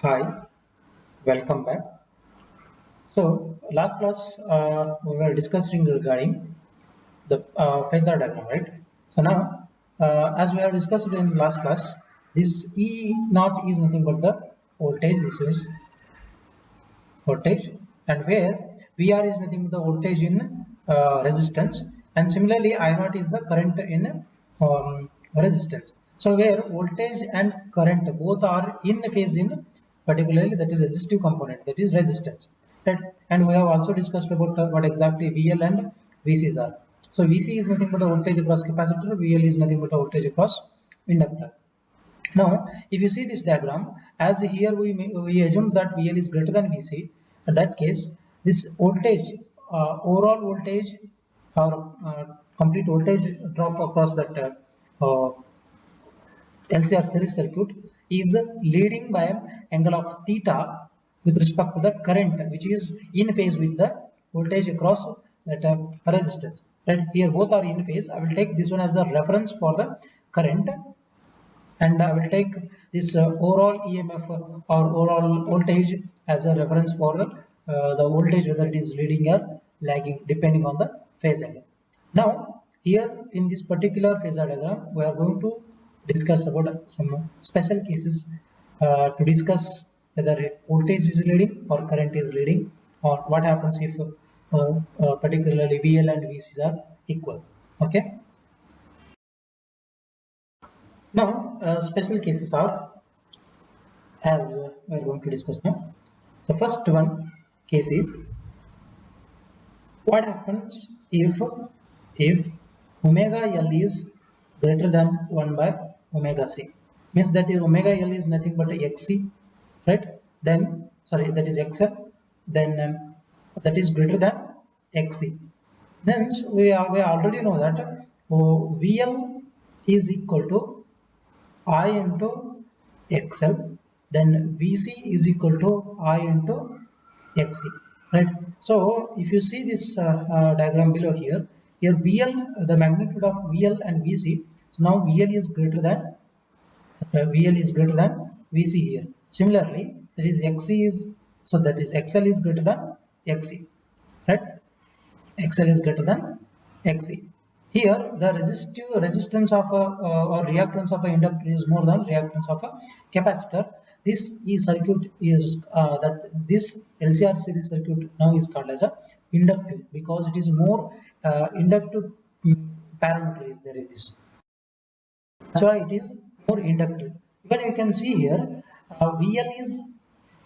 Hi, welcome back. So, last class we were discussing regarding the phasor diagram, right? So now, as we have discussed in last class, this E naught is nothing but the voltage. This is voltage, and where VR is nothing but the voltage in resistance, and similarly I naught is the current in resistance. So where voltage and current both are in phase in particularly that is resistive component, that is resistance, right? And we have also discussed about what exactly VL and VCs are. So VC is nothing but a voltage across capacitor, VL is nothing but a voltage across inductor. Now, if you see this diagram, as here we assume that VL is greater than VC. In that case, this voltage, overall voltage or complete voltage drop across that LCR series circuit is leading by an angle of theta with respect to the current, which is in phase with the voltage across that resistance. Right here, both are in phase. I will take this one as a reference for the current, and I will take this overall EMF or overall voltage as a reference for the voltage, whether it is leading or lagging depending on the phase angle. Now here in this particular phasor diagram we are going to discuss about some special cases to discuss whether voltage is leading or current is leading, or what happens if particularly VL and VCs are equal. Okay. Now special cases are as we are going to discuss now. The first one case is what happens if omega L is greater than 1 by omega c, means that is omega L is nothing but xc, right? Then sorry, that is xl, then that is greater than xc. Then we already know that VL is equal to I into XL, then VC is equal to I into XC, right? So if you see this diagram below here, VL, the magnitude of VL and VC, so now VL is greater than VC here. Similarly, that is XC is, so that is XL is greater than XC, right? XL is greater than XC. Here, the resistance of or reactance of an inductor is more than reactance of a capacitor. This circuit is that this LCR series circuit now is called as a inductive because it is more inductive parameter is there in this. That's why it is more inductive. Even you can see here, VL is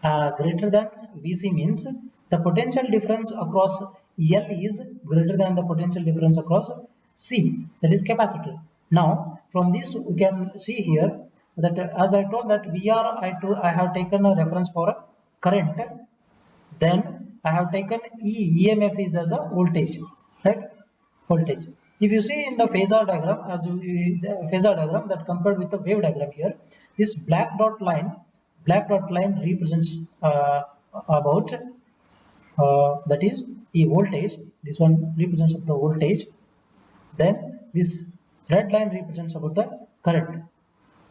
greater than VC, means the potential difference across L is greater than the potential difference across C, that is capacitor. Now, from this we can see here that as I told that I have taken a reference for a current, then I have taken EMF is as a voltage, right? Voltage. If you see in the phasor diagram, the phasor diagram that compared with the wave diagram here, this black dot line represents about that is a voltage. This one represents the voltage. Then this red line represents about the current.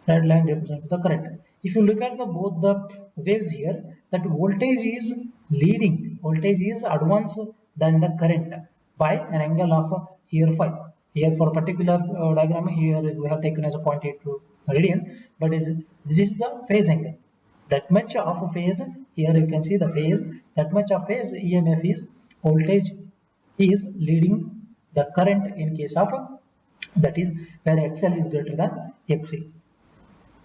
Red line represents the current. If you look at the both the waves here, that voltage is leading. Voltage is advanced than the current by an angle of here phi. Here for particular diagram here we have taken as a 0.82 radian, but this is the phase angle. That much of a phase, here you can see the phase, that much of phase EMF is voltage is leading the current in case of that is where XL is greater than XC.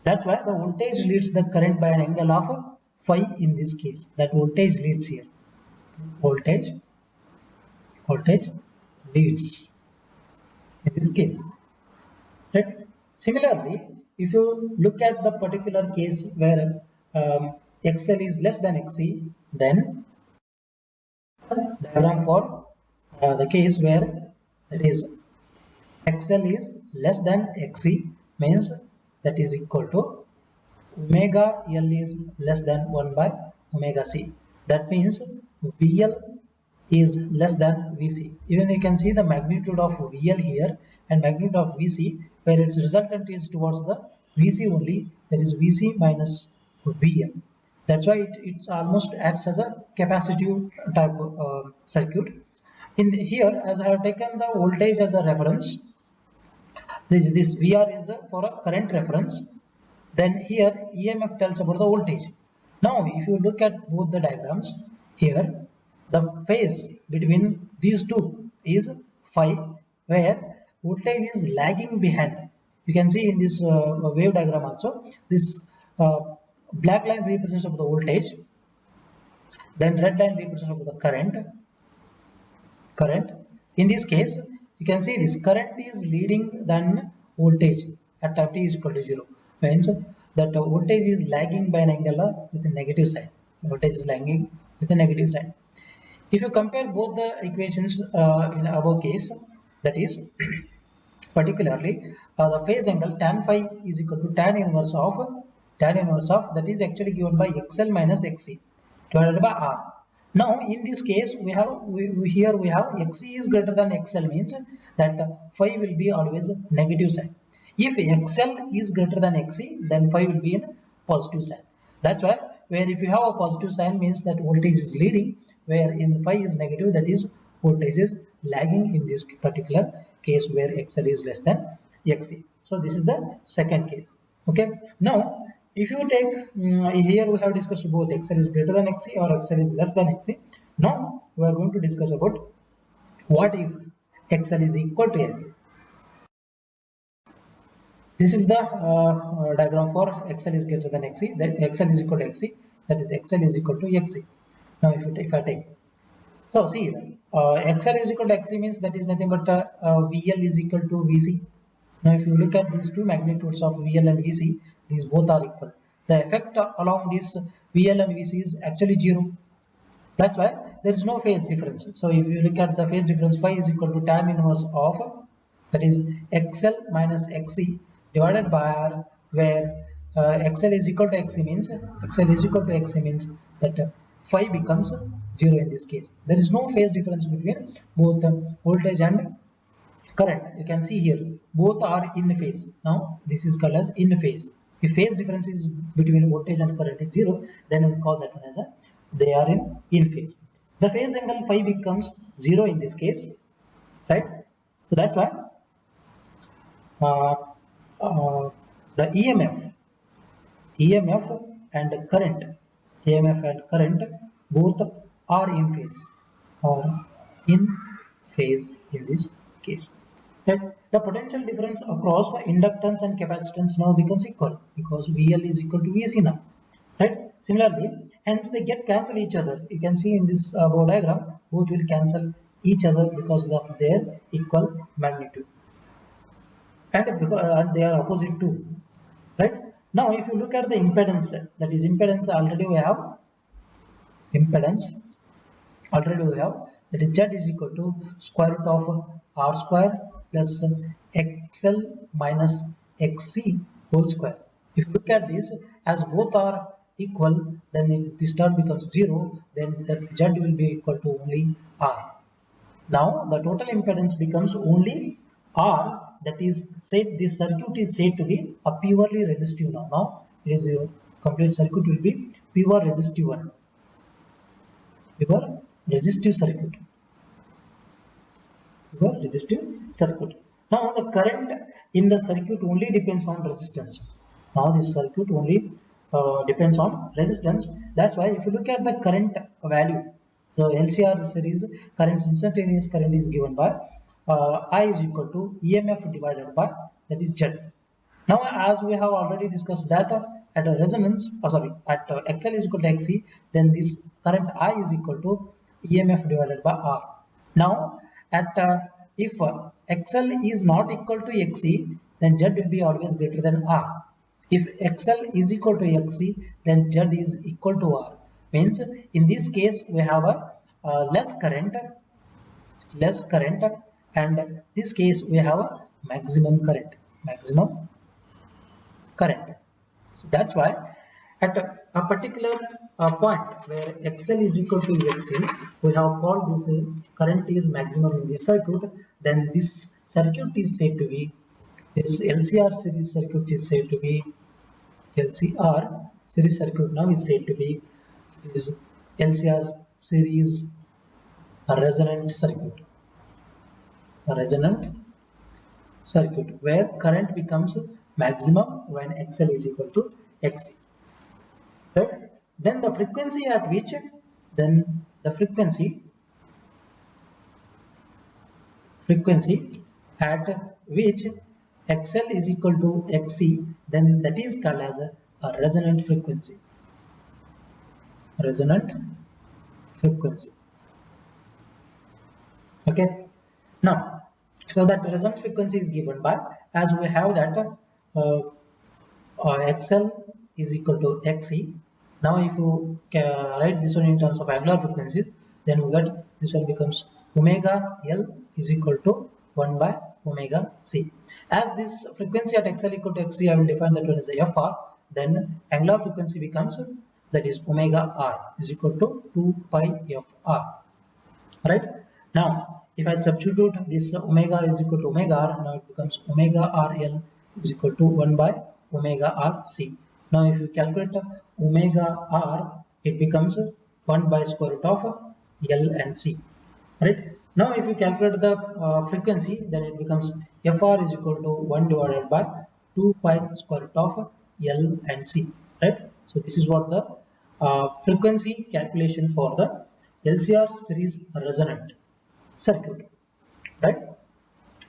That's why the voltage leads the current by an angle of phi in this case. That voltage leads here. Voltage leads in this case. Right? Similarly, if you look at the particular case where XL is less than XC, then diagram for the case where that is XL is less than XC means that is equal to omega L is less than 1 by omega C. That means VL is less than VC. Even you can see the magnitude of VL here and magnitude of VC, where its resultant is towards the VC only, that is VC minus VL. That's why it almost acts as a capacitive type circuit. In here, as I have taken the voltage as a reference, this VR is for a current reference. Then here EMF tells about the voltage. Now, if you look at both the diagrams, here the phase between these two is phi, where voltage is lagging behind. You can see in this wave diagram also, this black line represents of the voltage, then red line represents of the current. In this case, you can see this current is leading than voltage at time t is equal to 0. Means that voltage is lagging by an angle with a negative sign. Voltage is lagging with a negative sign. If you compare both the equations in above case, that is particularly the phase angle tan phi is equal to tan inverse of that is actually given by XL minus XC divided by R. Now in this case here we have XC is greater than XL, means that phi will be always negative sign. If XL is greater than XC, then phi will be in positive sign. That's why where if you have a positive sign means that voltage is leading, where in phi is negative, that is voltage is lagging in this particular case where XL is less than XC. So this is the second case. Okay. Now if you take here we have discussed both XL is greater than XC or XL is less than XC. Now we are going to discuss about what if XL is equal to XC. This is the diagram for XL is greater than XC, that XL is equal to XC, that is XL is equal to XC. Now if I take, so see XL is equal to XC means that is nothing but VL is equal to VC. Now if you look at these two magnitudes of VL and VC, these both are equal. The effect along this VL and VC is actually 0. That's why there is no phase difference. So if you look at the phase difference, phi is equal to tan inverse of, that is XL minus XC divided by R, where XL is equal to XC means that phi becomes 0 in this case. There is no phase difference between both voltage and current. You can see here both are in phase. Now this is called as in phase. If phase difference is between voltage and current is 0, then we call that one as they are in phase. The phase angle phi becomes 0 in this case, right? So that's why the EMF and current both are in phase in this case. Right? The potential difference across inductance and capacitance now becomes equal because VL is equal to VC now. Right? Similarly, hence they get cancel each other. You can see in this above diagram, both will cancel each other because of their equal magnitude. And they are opposite too. Right? Now, if you look at the impedance, that is impedance already we have. That is Z is equal to square root of R square plus XL minus XC whole square. If you look at this, as both are equal, then this term becomes 0, then that Z will be equal to only R. Now the total impedance becomes only R, that is said this circuit is said to be a purely resistive now. Now it is a complete circuit will be pure resistive one. Pure resistive circuit. Now the current in the circuit only depends on resistance. Now this circuit only depends on resistance. That's why if you look at the current value, the LCR series current, instantaneous current is given by I is equal to EMF divided by, that is Z. Now as we have already discussed that at a resonance, at XL is equal to XC, then this current I is equal to EMF divided by R. Now at if XL is not equal to XC, then Z will be always greater than R. If XL is equal to XC, then Z is equal to R. Means in this case we have a less current, and this case we have a maximum current. So that's why at a particular point where XL is equal to XC, we have called this current is maximum in this circuit. Then this circuit is said to be, this LCR series circuit is said to be LCR series circuit now is said to be is LCR series resonant circuit. A resonant circuit where current becomes maximum when XL is equal to XC. Right? Then the frequency at which at which XL is equal to XC, then that is called as a resonant frequency. Resonant frequency. Okay. Now, so that resonant frequency is given by, as we have that XL is equal to XC. Now, if you write this one in terms of angular frequencies, then we get this one becomes omega L is equal to 1 by omega C. As this frequency at XL equal to XC, I will define that one as a FR. Then angular frequency becomes, that is omega R is equal to 2 pi FR. Right? Now, if I substitute this omega is equal to omega R, now it becomes omega RL is equal to 1 by omega RC. Now, if you calculate omega R, it becomes 1 by square root of L and C. Right? Now, if you calculate the frequency, then it becomes FR is equal to 1 divided by 2 pi square root of L and C. Right? So, this is what the frequency calculation for the LCR series resonant circuit. Right?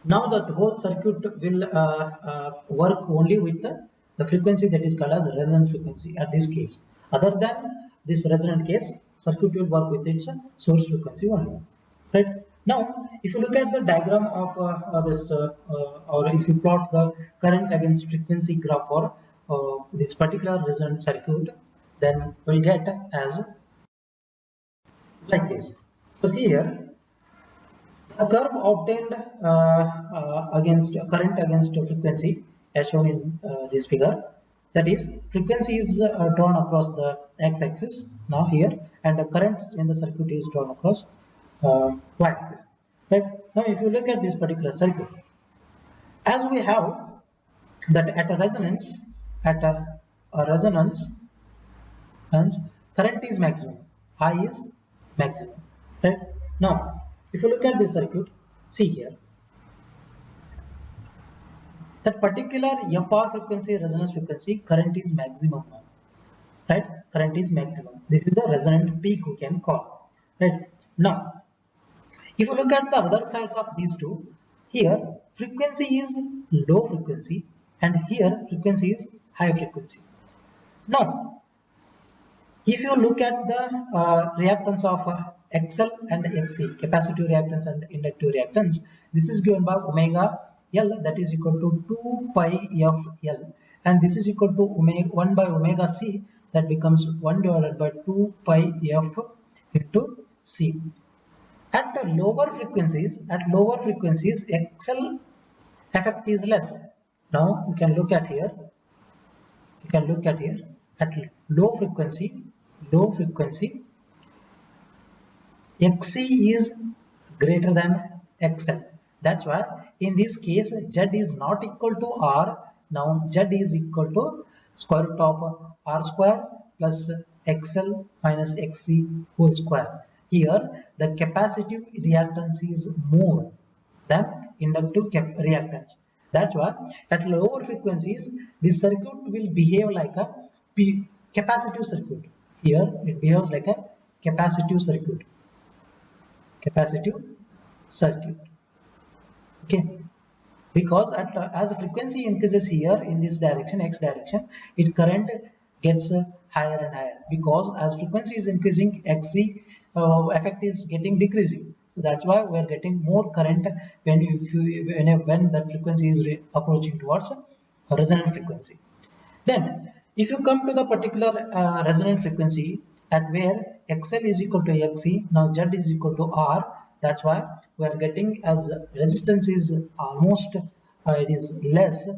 Now, the whole circuit will work only with the frequency that is called as resonant frequency at this case. Other than this resonant case, circuit will work with its source frequency only. Right? Now, if you look at the diagram of this, or if you plot the current against frequency graph for this particular resonant circuit, then we'll get as like this. So, see here, the curve obtained against current against frequency as shown in this figure, that is frequency is drawn across the x-axis now here, and the current in the circuit is drawn across y-axis. Right? Now, if you look at this particular circuit, as we have that at a resonance, current is maximum, I is maximum. Right? Now, if you look at this circuit, see here, that particular FR frequency, resonance frequency, current is maximum now. Right? Current is maximum. This is a resonant peak we can call. Right? Now, if you look at the other sides of these two, here frequency is low frequency and here frequency is high frequency. Now, if you look at the reactance of XL and XC, capacitive reactance and inductive reactance, this is given by omega L, that is equal to 2 pi f L, and this is equal to 1 by omega C, that becomes 1 divided by 2 pi f into C. At lower frequencies, XL effect is less. Now you can look at here. At low frequency, XC is greater than XL. That's why in this case Z is not equal to R. Now Z is equal to square root of R square plus XL minus XC whole square. Here the capacitive reactance is more than inductive reactance. That's why at lower frequencies this circuit will behave like a capacitive circuit. Here it behaves like a capacitive circuit. Okay, because as the frequency increases here in this direction, x direction, its current gets higher and higher, because as frequency is increasing, XC effect is getting decreasing. So that's why we are getting more current when that frequency is approaching towards a resonant frequency. Then if you come to the particular resonant frequency at where XL is equal to XC, now Z is equal to R, that's why we are getting as resistance is almost it is less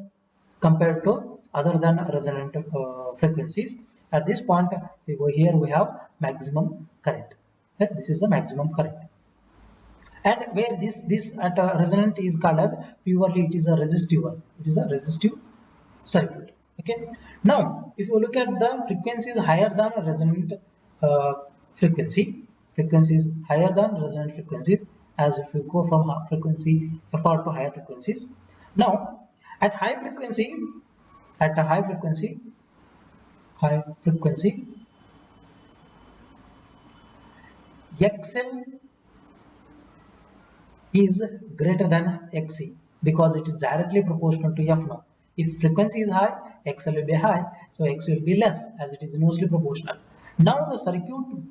compared to other than resonant frequencies. At this point here we have maximum current. Right? This is the maximum current. And where this at a resonant is called as purely it is a resistive one. It is a resistive circuit. Okay. Now, if you look at the frequency is higher than a resonant frequency, frequencies higher than resonant frequencies, as if you go from frequency FR to higher frequencies. Now, at high frequency, at a high frequency, XL is greater than XC because it is directly proportional to F now. If frequency is high, XL will be high, so X will be less as it is inversely proportional. Now the circuit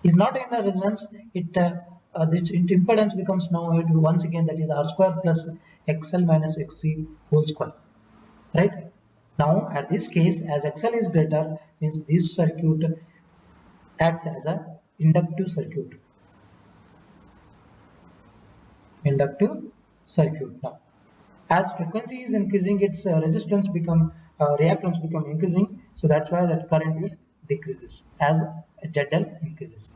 is not in a resonance, its impedance becomes now once again that is R square plus XL minus XC whole square, right? Now at this case, as XL is greater, means this circuit acts as a inductive circuit. Now as frequency is increasing, its resistance become reactance become increasing, so that's why that current will decreases as ZL increases.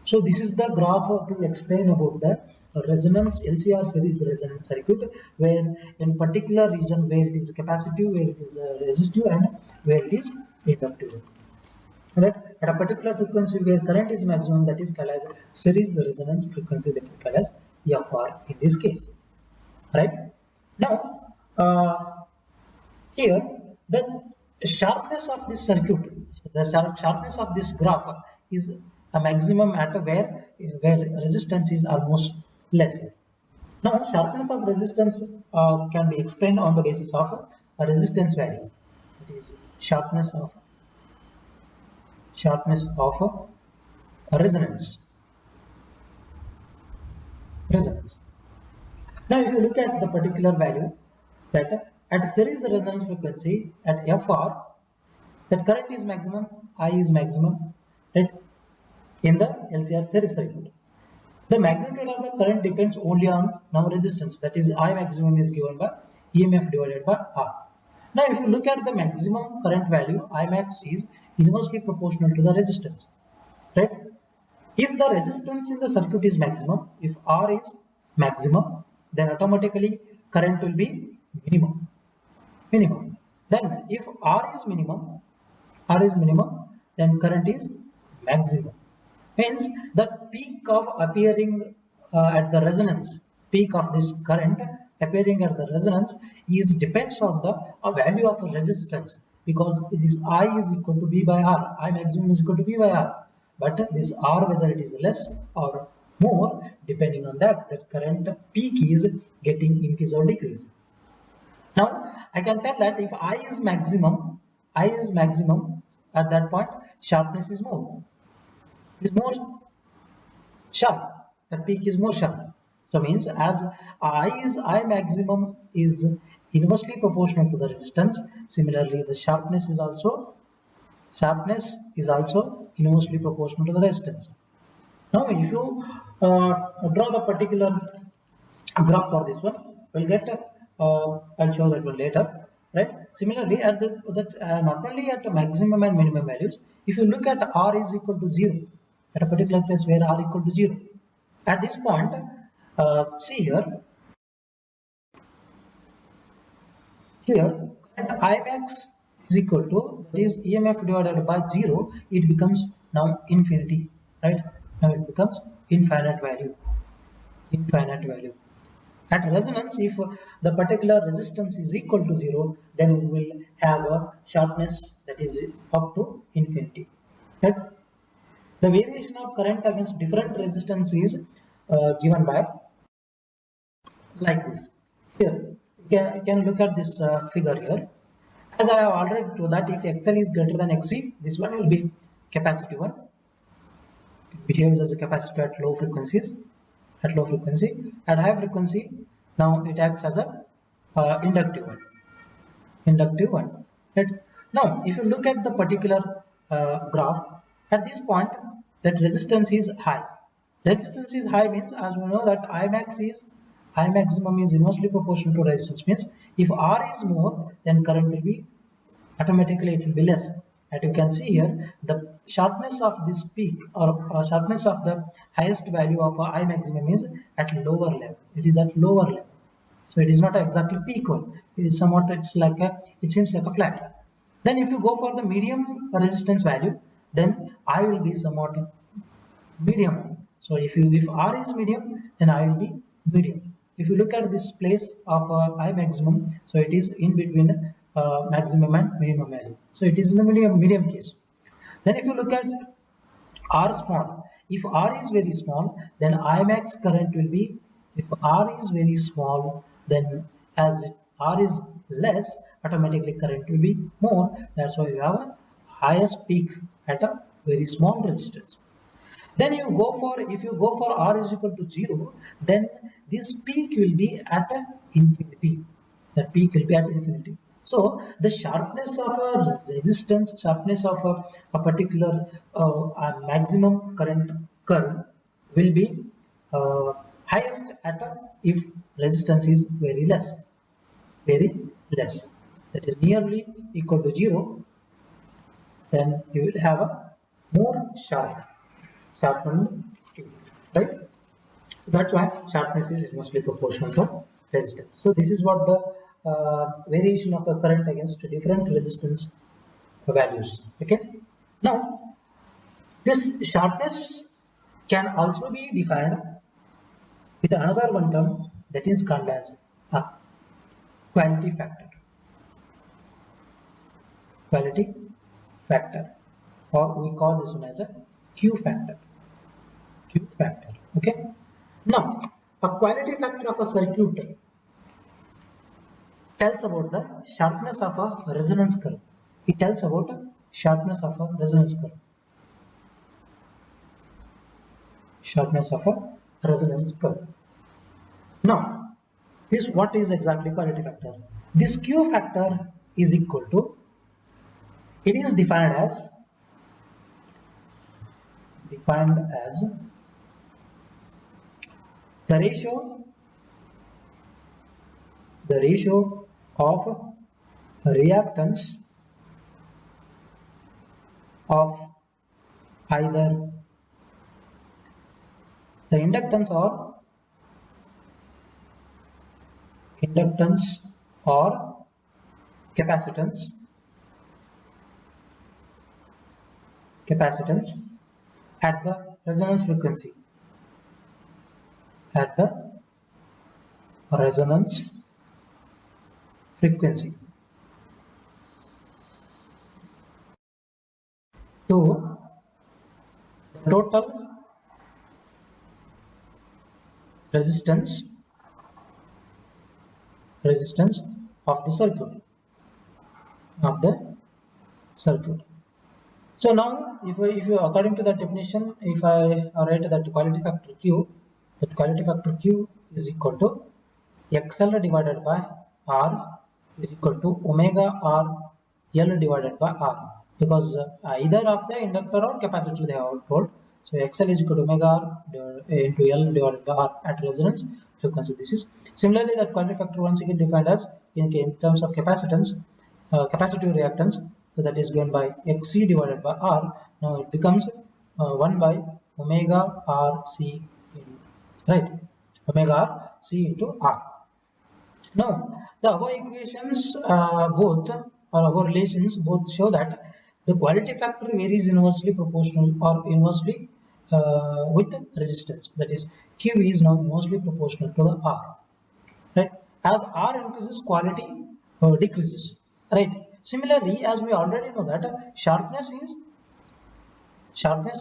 So this is the graph to explain about the resonance LCR series resonance circuit, where in particular region where it is capacitive, where it is resistive, and where it is inductive. Right? At a particular frequency where current is maximum, that is called as series resonance frequency, that is called as FR in this case. Right? Now, here the sharpness of this circuit, the sharpness of this graph is a maximum at where resistance is almost less. Now, sharpness of resistance can be explained on the basis of a resistance value. That is sharpness of a resonance. Now, if you look at the particular value, that at series resonance frequency at FR, that current is maximum, I is maximum, right? In the LCR series circuit, the magnitude of the current depends only on now resistance. That is, I maximum is given by EMF divided by R. Now, if you look at the maximum current value, I max is inversely proportional to the resistance, right? If the resistance in the circuit is maximum, if R is maximum, then automatically current will be minimum. Then if R is minimum, then current is maximum. Means the peak of appearing at the resonance, peak of this current appearing at the resonance is depends on the value of resistance, because this I is equal to V by R, I maximum is equal to V by R. But this R, whether it is less or more, depending on that current peak is getting increase or decrease. Now I can tell that if I is maximum at that point, sharpness is more. It is more sharp. The peak is more sharp. So means as I maximum is inversely proportional to the resistance. Similarly, the sharpness is also inversely proportional to the resistance. Now, if you draw the particular graph for this one, we'll get. I'll show that one later. Right. Similarly, at not only at maximum and minimum values, if you look at R is equal to 0, at a particular place where R equal to 0, at this point, see here at I max is equal to, that is EMF divided by 0, it becomes now infinity, right? Now it becomes infinite value. At resonance, if the particular resistance is equal to 0, then we will have a sharpness that is up to infinity. Right? The variation of current against different resistance is given by like this. Here, you can look at this figure here. As I have already told that if XL is greater than XC, this one will be capacitive one. It behaves as a capacitor at low frequencies. At high frequency, now it acts as a inductive one. Right? Now, if you look at the particular graph, at this point, that resistance is high. Resistance is high means, as we know that I maximum is inversely proportional to resistance. Means if R is more, then current will be automatically it will be less. And you can see here the sharpness of this peak or sharpness of the highest value of I maximum is at lower level. It is at lower level. So it is not exactly peak one. It is somewhat, it seems like a flat. Then if you go for the medium resistance value, then I will be somewhat medium. So if R is medium, then I will be medium. If you look at this place of I maximum, so it is in between maximum and minimum value. So it is in the medium case. Then if you look at R small, if R is very small, then I max current will be, if R is very small, then as R is less, automatically current will be more. That's why you have a highest peak at a very small resistance. Then you go for, if you go for R is equal to 0, then this peak will be at infinity. That peak will be at infinity. So the sharpness of a resistance, sharpness of a particular maximum current curve will be highest at if resistance is very less, that is nearly equal to 0, then you will have a more sharpened tube, right? So that's why sharpness is inversely proportional to resistance. So this is what the variation of a current against different resistance values. Okay. Now this sharpness can also be defined with another one term, that is called as a quality factor. Quality factor, or we call this one as a Q factor. Q factor. Okay. Now, a quality factor of a circuit tells about the sharpness of a resonance curve. It tells about the sharpness of a resonance curve. Sharpness of a resonance curve. Now, this what is exactly quality factor? This Q factor is equal to, it is defined as the ratio of reactance of either the inductance or capacitance at the resonance frequency, to the total resistance of the circuit. So now, if you according to that definition, if I write that quality factor Q, that quality factor Q is equal to XL divided by R is equal to omega R L divided by R, because either of the inductor or capacitor they have told. So XL is equal to omega R into L divided by R at resonance frequency. This is similarly that quality factor once again defined as in terms of capacitance, capacitive reactance. So that is given by XC divided by R. Now it becomes 1 by omega R C, right? Omega R C into R. Now the above equations both, or above relations both, show that the quality factor varies inversely proportional or inversely with resistance. That is, Q is now inversely proportional to the R. Right? As R increases, quality decreases. Right? Similarly, as we already know that sharpness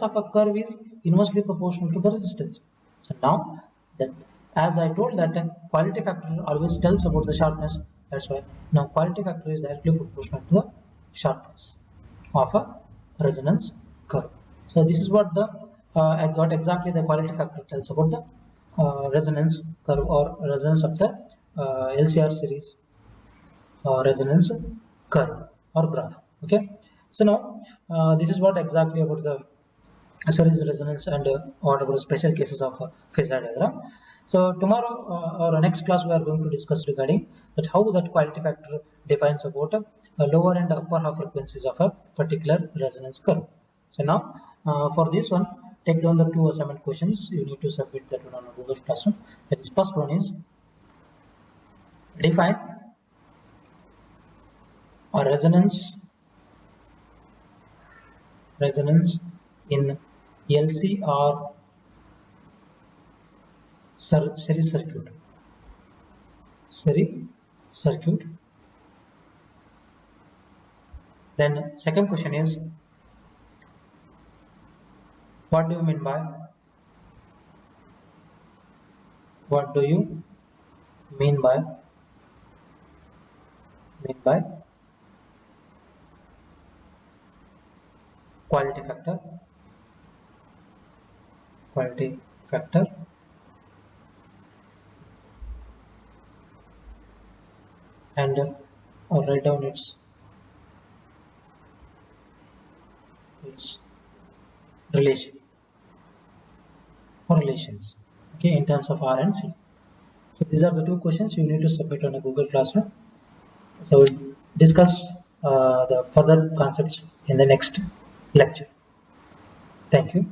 of a curve is inversely proportional to the resistance. So now that, as I told that quality factor always tells about the sharpness, that's why now quality factor is directly proportional to the sharpness of a resonance curve. So this is what the what exactly the quality factor tells about the resonance curve or resonance of the LCR series resonance curve or graph. Okay. So now this is what exactly about the series resonance and what about the special cases of phasor diagram. So tomorrow or next class we are going to discuss regarding that how that quality factor defines about lower and upper half frequencies of a particular resonance curve. So now for this one, take down the two assignment questions. You need to submit that one on Google Classroom. That is, first one is define a resonance resonance in LC or series circuit. Series circuit. Then second question is, what do you mean by quality factor and I'll write down its relation or relations, okay, in terms of R and C. So these are the two questions you need to submit on a Google Classroom. So we'll discuss the further concepts in the next lecture. Thank you.